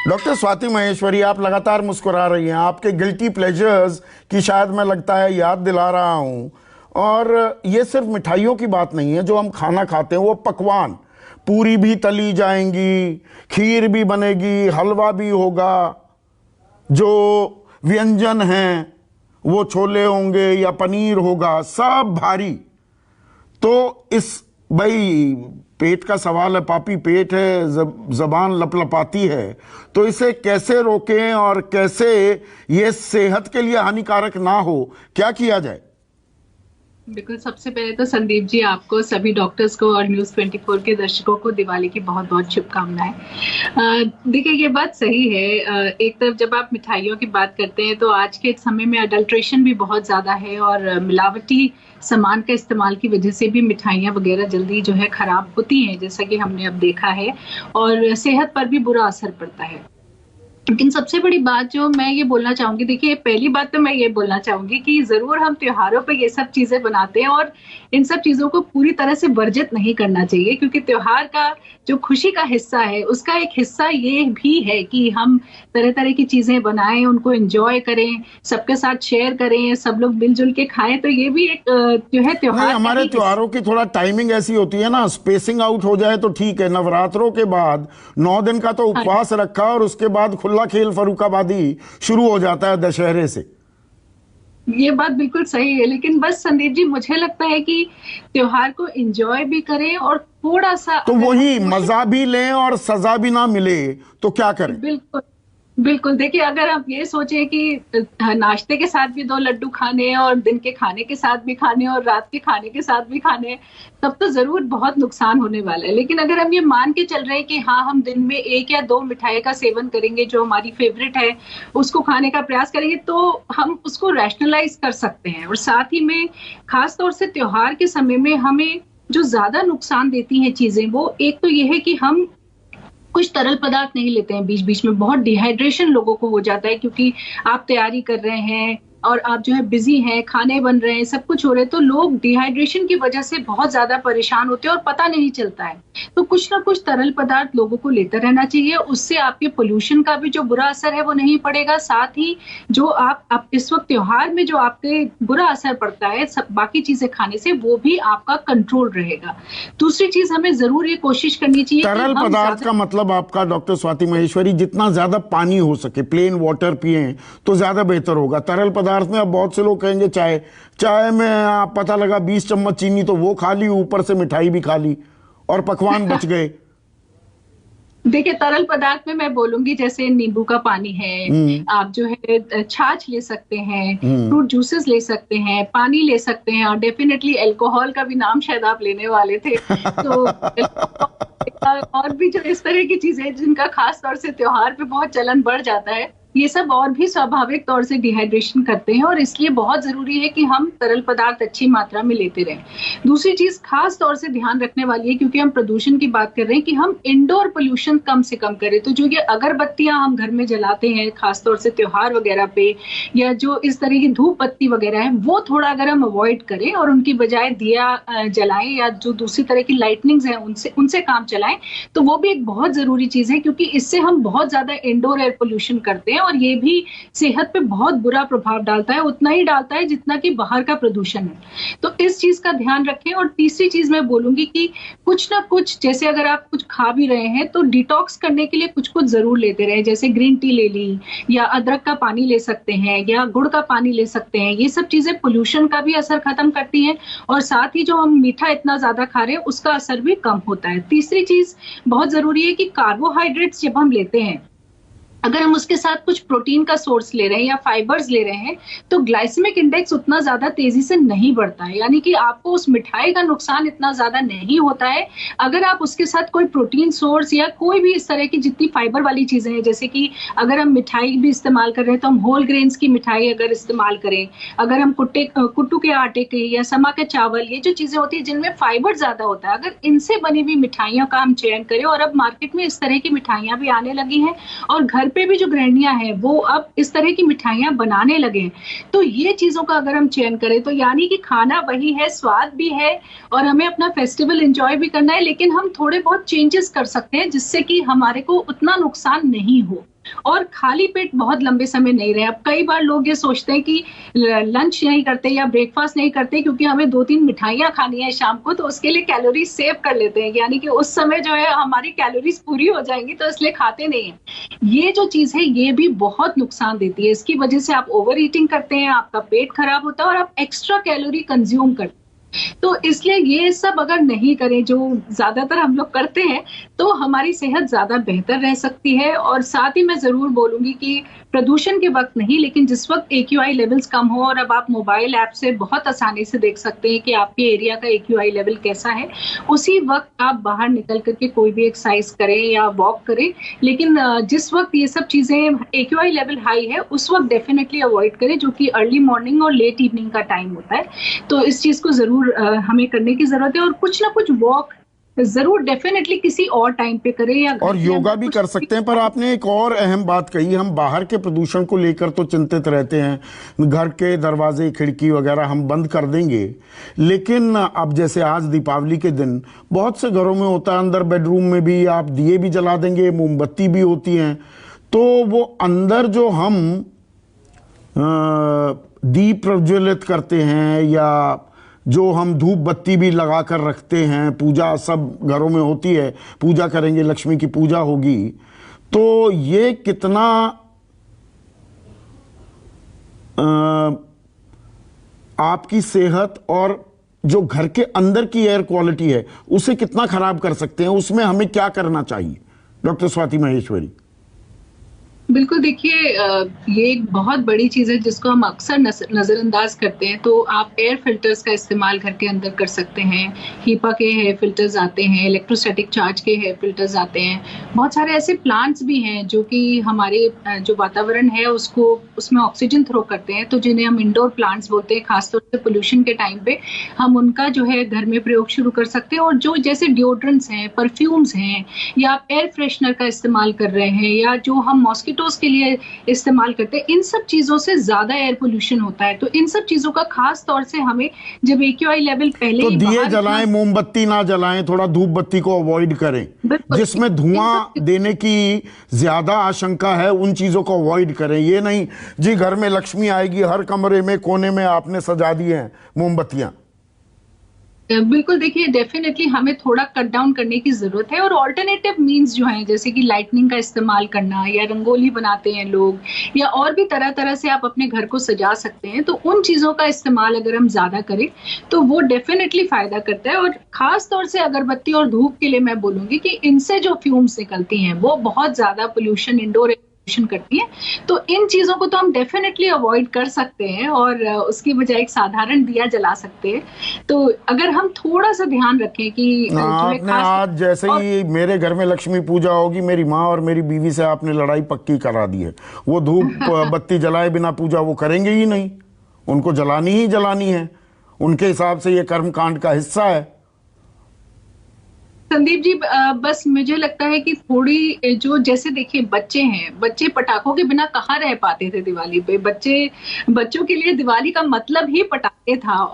Doctor Swati Maheshwari, आप लगातार मुस्कुरा रही हैं। आपके गिल्टी प्लेजर्स की शायद मैं लगता है याद दिला रहा हूं। और ये सिर्फ मिठाइयों की बात नहीं है, जो हम खाना खाते हैं वो पकवान, पूरी भी तली जाएंगी, खीर भी बनेगी, हलवा भी होगा, जो व्यंजन हैं वो छोले होंगे या पनीर होगा, सब भारी। तो इस भाई पेट का सवाल है, पापी पेट है, जबान लपलपाती है, तो इसे कैसे रोकें और कैसे ये सेहत के लिए हानिकारक ना हो, क्या किया जाए? बिल्कुल, सबसे पहले तो संदीप जी, आपको, सभी डॉक्टर्स को और न्यूज़ 24 के दर्शकों को दिवाली की बहुत बहुत शुभकामनाएं। देखिए, ये बात सही है। एक तरफ जब आप मिठाइयों की बात करते हैं तो आज के समय में अडल्ट्रेशन भी बहुत ज़्यादा है और मिलावटी सामान का इस्तेमाल की वजह से भी मिठाइयाँ वगैरह जल्दी जो है ख़राब होती हैं, जैसा कि हमने अब देखा है, और सेहत पर भी बुरा असर पड़ता है। लेकिन सबसे बड़ी बात जो मैं ये बोलना चाहूंगी, देखिए, पहली बात तो मैं ये बोलना चाहूंगी कि जरूर हम त्योहारों पे ये सब चीजें बनाते हैं और इन सब चीजों को पूरी तरह से वर्जित नहीं करना चाहिए, क्योंकि त्योहार का जो खुशी का हिस्सा है उसका एक हिस्सा ये भी है कि हम तरह तरह की चीजें बनाएं, उनको एंजॉय करें, सबके साथ शेयर करें, सब लोग मिलजुल के खाएं। तो ये भी एक जो है त्योहार, हमारे त्योहारों की थोड़ा टाइमिंग ऐसी होती है ना, स्पेसिंग आउट हो जाए तो ठीक है। नवरात्रों के बाद 9 दिन का तो उपवास रखा और उसके बाद खुला खेल फरुखाबादी शुरू हो जाता है दशहरे से। ये बात बिल्कुल सही है, लेकिन बस संदीप जी, मुझे लगता है कि त्योहार को एंजॉय भी करें और थोड़ा सा, तो वही मजा भी लें और सजा भी ना मिले तो क्या करें? बिल्कुल बिल्कुल। देखिए, अगर आप ये सोचें कि नाश्ते के साथ भी 2 लड्डू खाने और दिन के खाने के साथ भी खाने और रात के खाने के साथ भी खाने, तब तो जरूर बहुत नुकसान होने वाला है। लेकिन अगर हम ये मान के चल रहे हैं कि हाँ, हम दिन में 1 या 2 मिठाई का सेवन करेंगे, जो हमारी फेवरेट है, उसको खाने का प्रयास करेंगे, तो हम उसको रैशनलाइज कर सकते हैं। और साथ ही में खास तौर से त्योहार के समय में हमें जो ज्यादा नुकसान देती हैं चीजें, वो एक तो ये है कि हम कुछ तरल पदार्थ नहीं लेते हैं बीच बीच में। बहुत डिहाइड्रेशन लोगों को हो जाता है, क्योंकि आप तैयारी कर रहे हैं और आप जो है बिजी हैं, खाने बन रहे हैं, सब कुछ हो रहे हैं, तो लोग डिहाइड्रेशन की वजह से बहुत ज्यादा परेशान होते हैं और पता नहीं चलता है। तो कुछ ना कुछ तरल पदार्थ लोगों को लेते रहना चाहिए, उससे आपके पोल्यूशन का भी जो बुरा असर है वो नहीं पड़ेगा। साथ ही जो आप इस वक्त त्योहार में जो आपके बुरा असर पड़ता है सब बाकी चीजें खाने से, वो भी आपका कंट्रोल रहेगा। दूसरी चीज, हमें जरूर ये कोशिश करनी चाहिए, तरल पदार्थ का मतलब आपका, डॉक्टर स्वाति महेश्वरी, जितना ज्यादा पानी हो सके, प्लेन वाटर पिए तो ज्यादा बेहतर होगा। तरल पदार्थ में अब बहुत से लोग कहेंगे चाय में आप पता लगा 20 चम्मच चीनी तो वो खा ली, ऊपर से मिठाई भी खा ली और पकवान बच गए। देखिए, तरल पदार्थ में मैं बोलूंगी, जैसे नींबू का पानी है, आप जो है छाछ ले सकते हैं, फ्रूट जूसेस ले सकते हैं, पानी ले सकते हैं, और डेफिनेटली अल्कोहल का भी नाम शायद आप लेने वाले थे, तो और भी जो इस तरह की चीजें जिनका खास तौर से त्योहार पे बहुत चलन बढ़ जाता है, ये सब और भी स्वाभाविक तौर से डिहाइड्रेशन करते हैं, और इसलिए बहुत जरूरी है कि हम तरल पदार्थ अच्छी मात्रा में लेते रहें। दूसरी चीज खास तौर से ध्यान रखने वाली है, क्योंकि हम प्रदूषण की बात कर रहे हैं, कि हम इंडोर पोल्यूशन कम से कम करें। तो जो ये अगरबत्तियां हम घर में जलाते हैं खास तौर से त्योहार वगैरह पे, या जो इस तरह की धूप बत्ती वगैरह है, वो थोड़ा अगर हम अवॉइड करें और उनकी बजाय दिया जलाएं, या जो दूसरी तरह की लाइटनिंग्स हैं उनसे काम चलाएं, तो वो भी एक बहुत जरूरी चीज है, क्योंकि इससे हम बहुत ज्यादा इंडोर एयर पोल्यूशन करते हैं और ये भी सेहत पे बहुत बुरा प्रभाव डालता है, उतना ही डालता है जितना कि बाहर का प्रदूषण है। तो इस चीज का ध्यान रखें। और तीसरी चीज मैं बोलूंगी कि कुछ ना कुछ, जैसे अगर आप कुछ खा भी रहे हैं तो डिटॉक्स करने के लिए कुछ कुछ जरूर लेते रहे, जैसे ग्रीन टी ले ली, या अदरक का पानी ले सकते हैं, या गुड़ का पानी ले सकते हैं। ये सब चीजें पोल्यूशन का भी असर खत्म करती हैं, और साथ ही जो हम मीठा इतना ज्यादा खा रहे हैं उसका असर भी कम होता है। तीसरी चीज बहुत जरूरी है कि कार्बोहाइड्रेट्स जब हम लेते हैं, अगर हम उसके साथ कुछ प्रोटीन का सोर्स ले रहे हैं या फाइबर्स ले रहे हैं, तो ग्लाइसेमिक इंडेक्स उतना ज्यादा तेजी से नहीं बढ़ता है, यानी कि आपको उस मिठाई का नुकसान इतना ज्यादा नहीं होता है अगर आप उसके साथ कोई प्रोटीन सोर्स या कोई भी इस तरह की जितनी फाइबर वाली चीजें हैं, जैसे कि अगर हम मिठाई भी इस्तेमाल कर रहे हैं तो हम होल ग्रेन्स की मिठाई अगर इस्तेमाल करें, अगर हम कुट्टू के आटे के या समा के चावल, ये जो चीजें होती है जिनमें फाइबर ज्यादा होता है, अगर इनसे बनी हुई मिठाइयों का हम चयन करें, और अब मार्केट में इस तरह की मिठाइयां भी आने लगी हैं और घर पे भी जो गृहिणियां हैं वो अब इस तरह की मिठाइयां बनाने लगे हैं, तो ये चीजों का अगर हम चयन करें तो यानी कि खाना वही है, स्वाद भी है, और हमें अपना फेस्टिवल एंजॉय भी करना है, लेकिन हम थोड़े बहुत चेंजेस कर सकते हैं जिससे कि हमारे को उतना नुकसान नहीं हो। और खाली पेट बहुत लंबे समय नहीं रहे। अब कई बार लोग ये सोचते हैं कि लंच नहीं करते या ब्रेकफास्ट नहीं करते क्योंकि हमें 2-3 मिठाइयाँ खानी है शाम को, तो उसके लिए कैलोरीज सेव कर लेते हैं, यानी कि उस समय जो है हमारी कैलोरीज पूरी हो जाएंगी, तो इसलिए खाते नहीं है। ये जो चीज है ये भी बहुत नुकसान देती है। इसकी वजह से आप ओवर ईटिंग करते हैं, आपका पेट खराब होता है और आप एक्स्ट्रा कैलोरी कंज्यूम करते हैं। तो इसलिए ये सब अगर नहीं करें, जो ज्यादातर हम लोग करते हैं, तो हमारी सेहत ज्यादा बेहतर रह सकती है। और साथ ही मैं जरूर बोलूंगी कि प्रदूषण के वक्त नहीं, लेकिन जिस वक्त AQI लेवल्स कम हो, और अब आप मोबाइल ऐप से बहुत आसानी से देख सकते हैं कि आपके एरिया का AQI लेवल कैसा है, उसी वक्त आप बाहर निकल करके कोई भी एक्सरसाइज करें या वॉक करें। लेकिन जिस वक्त ये सब चीजें AQI लेवल हाई है उस वक्त डेफिनेटली अवॉइड करें, जो कि अर्ली मॉर्निंग और लेट इवनिंग का टाइम होता है। तो इस चीज को जरूर हमें करने की जरूरत है, और कुछ ना कुछ वॉक जरूर डेफिनेटली किसी और टाइम पे करें, या और योगा भी कर सकते हैं। पर आपने एक और अहम बात कही, हम बाहर के प्रदूषण को लेकर तो चिंतित रहते हैं, घर के दरवाजे खिड़की वगैरह हम बंद कर देंगे, लेकिन अब जैसे आज दीपावली के दिन बहुत से घरों में होता है, अंदर बेडरूम में भी आप दिए भी जला देंगे, मोमबत्ती भी होती हैं, तो वो अंदर जो हम दीप प्रज्वलित करते हैं या जो हम धूप बत्ती भी लगा कर रखते हैं, पूजा सब घरों में होती है, पूजा करेंगे, लक्ष्मी की पूजा होगी, तो ये कितना आपकी सेहत और जो घर के अंदर की एयर क्वालिटी है उसे कितना खराब कर सकते हैं, उसमें हमें क्या करना चाहिए, डॉक्टर स्वाति माहेश्वरी? बिल्कुल, देखिए ये एक बहुत बड़ी चीज़ है जिसको हम अक्सर नज़रअंदाज करते हैं। तो आप एयर फिल्टर्स का इस्तेमाल घर के अंदर कर सकते हैं। हीपा के एयर फिल्टर्स आते हैं, इलेक्ट्रोस्टैटिक चार्ज के एयर फिल्टर्स आते हैं। बहुत सारे ऐसे प्लांट्स भी हैं जो कि हमारे जो वातावरण है उसको उसमें ऑक्सीजन थ्रो करते हैं, तो जिन्हें हम इंडोर प्लांट्स बोलते हैं। खासतौर से पोल्यूशन के टाइम पे हम उनका जो है घर में प्रयोग शुरू कर सकते हैं। और जो जैसे डिओड्रेंट्स हैं, परफ्यूम्स हैं, या आप एयर फ्रेशनर का इस्तेमाल कर रहे हैं, या जो हम मॉस्किटोज के लिए इस्तेमाल करते हैं, इन सब चीजों से ज्यादा एयर पोल्यूशन होता है। तो इन सब चीजों का खास तौर से हमें जब AQI लेवल पहले तो ही दिए जलाएं, मोमबत्ती ना जलाएं, थोड़ा धूप बत्ती को अवॉइड करें, जिसमें धुआं देने की ज्यादा आशंका है उन चीजों को अवॉइड करें। ये नहीं जी घर में लक्ष्मी आएगी, हर कमरे में कोने में आपने सजा दी हैं मोमबत्तियां। बिल्कुल, देखिए डेफिनेटली हमें थोड़ा कट डाउन करने की जरूरत है। और ऑल्टरनेटिव मींस जो हैं, जैसे कि लाइटनिंग का इस्तेमाल करना, या रंगोली बनाते हैं लोग, या और भी तरह तरह से आप अपने घर को सजा सकते हैं, तो उन चीजों का इस्तेमाल अगर हम ज्यादा करें तो वो डेफिनेटली फायदा करता है। और खास तौर से अगरबत्ती और धूप के लिए मैं बोलूंगी कि इनसे जो फ्यूम्स निकलती हैं वो बहुत ज्यादा पोल्यूशन, इंडोर करती है। तो इन चीजों को तो हम डेफिनेटली अवॉइड कर सकते हैं, और उसकी बजाय एक साधारण दिया जला सकते हैं। तो अगर हम थोड़ा सा ध्यान रखें कि आपने आज जैसे ही मेरे घर में लक्ष्मी पूजा होगी, मेरी माँ और मेरी बीवी से आपने लड़ाई पक्की करा दी है। वो धूप बत्ती जलाए बिना पूजा वो करेंगे ही नहीं, उनको जलानी ही जलानी है। उनके हिसाब से ये कर्मकांड का हिस्सा है। संदीप जी, बस मुझे लगता है कि थोड़ी जो, जैसे देखिए बच्चे हैं, बच्चे पटाखों के बिना कहाँ रह पाते थे दिवाली पे। बच्चों के लिए दिवाली का मतलब ही पटाखे था।